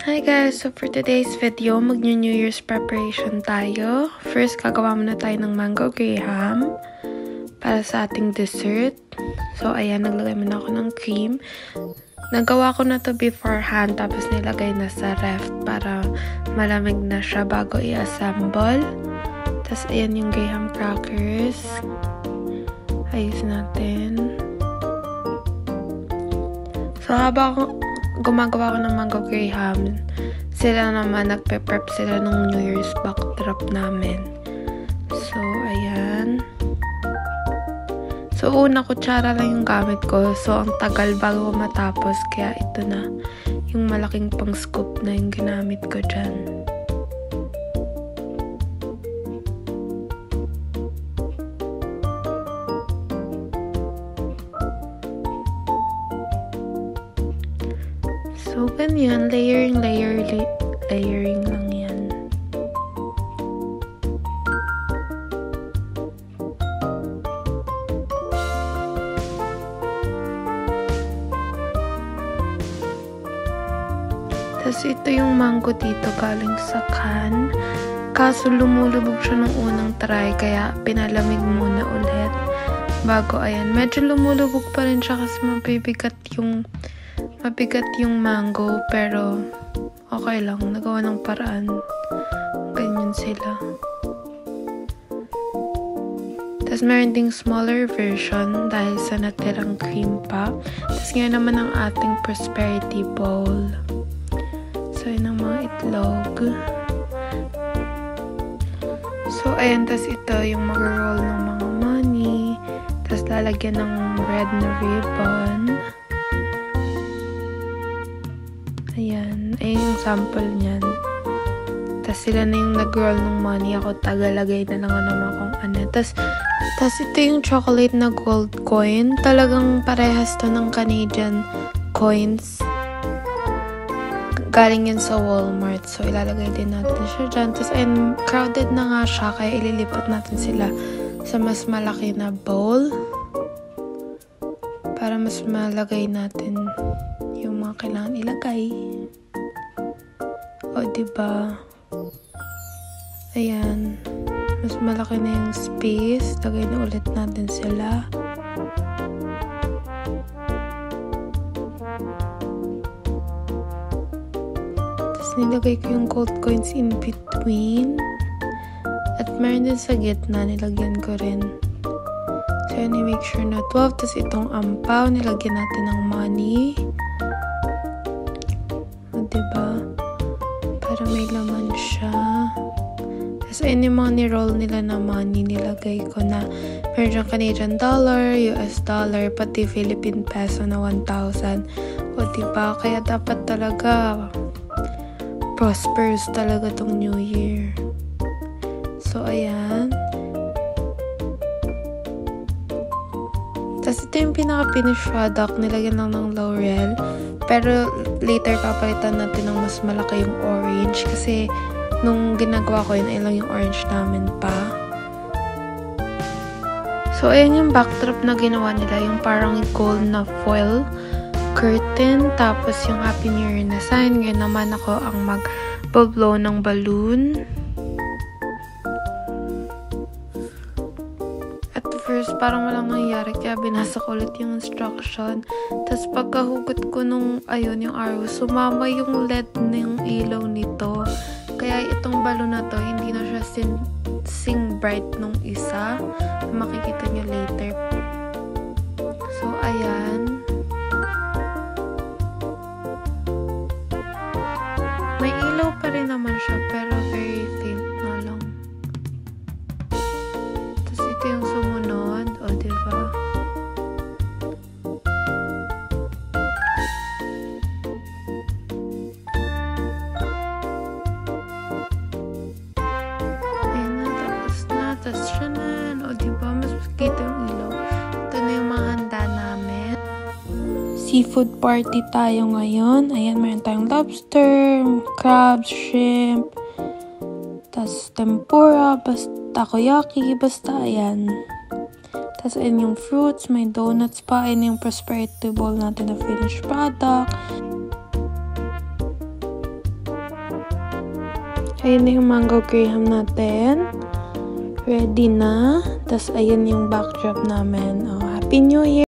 Hi guys! So for today's video, mag-New Year's preparation tayo. First, gagawa muna tayo ng mango graham para sa ating dessert. So ayan, naglagay muna ako ng cream. Nagawa ko na to beforehand, tapos nilagay na sa ref para malamig na siya bago i-assemble. Tapos ayan yung graham crackers. Ayos natin. So habang gumagawa ko ng mango graham, sila naman nagpe-prep sila ng New Year's backdrop namin. So ayan. So una, kutsara lang yung gamit ko. So ang tagal bago matapos, kaya ito na yung malaking pang scoop na yung ginamit ko dyan. So, ganyan. Layering lang yan. Tapos, ito yung mango dito galing sa can. Kaso, lumulubog siya nung unang try, kaya pinalamig muna ulit. Bago, ayan. Medyo lumulubog pa rin siya kasi mabibigat yung mango, pero okay lang, nagawa ng paraan. Ganyan sila. Tapos meron ding smaller version dahil sa natirang cream pa. Tapos ngayon naman ang ating prosperity bowl. So yun ang mga itlog. So ayan, tapos ito yung mag-roll ng mga money. Tapos lalagyan ng red na ribbon. Ayan. Ayun yung sample niyan. Tapos sila na yung nag-roll ng money. Ako tagalagay na lang naman kung ano. Tapos ito yung chocolate na gold coin. Talagang parehas to ng Canadian coins. Galing yan sa Walmart. So ilalagay din natin siya dyan. Tapos ayun, crowded na nga siya. Kaya ililipat natin sila sa mas malaki na bowl. Para mas malagay natin yung mga kailangan ilagay. O, diba? Ayan. Mas malaki na yung space. Lagay na ulit natin sila. Tapos nilagay ko yung gold coins in between. At meron din sa gitna. Nilagyan ko rin. So, yun, i-make sure na 12. Tapos itong ampaw, nilagyan natin ng money. Diba? Para may laman siya. Tapos ayun yung mga ni-roll nila na money, nilagay ko na meron dyan Canadian dollar, US dollar, pati Philippine peso na 1,000. O diba? Kaya dapat talaga prosperous talaga tong New Year. So ayan. Tapos ito yung pinaka-finish product, nilagyan lang ng L'Oreal. Pero later papalitan natin ng mas malaki yung orange kasi nung ginagawa ko yun, ayun lang yung orange namin pa. So ayan yung backdrop na ginawa nila, yung parang gold na foil curtain, tapos yung Happy New Year na sign. Ngayon naman ako ang mag-blow ng balloon. First, parang walang nangyayari, kaya binasa ko ulit yung instruction. Tapos pagkahugot ko nung, ayun, yung arrow, sumama yung LED ng ilaw nito. Kaya itong balon na to, hindi na siya sing bright nung isa. Makikita nyo later. So, ayan. May ilaw pa rin naman siya, pero very faint na lang. Tapos ito yung sumunod, o diba? Ayan na, tapos na. Tapos siya na, o diba? Mas kita yung ilaw. Ito na yung mga handa namin. Seafood party tayo ngayon. Ayan, meron tayong lobster, crabs, shrimp, tapos tempura, takoyaki, basta ayan. Tapos ayan yung fruits, may donuts pa, ayan yung prosperity bowl natin na finished product. Ayan na yung mango graham natin. Ready na. Tapos, ayan yung backdrop namin. Oh, Happy New Year!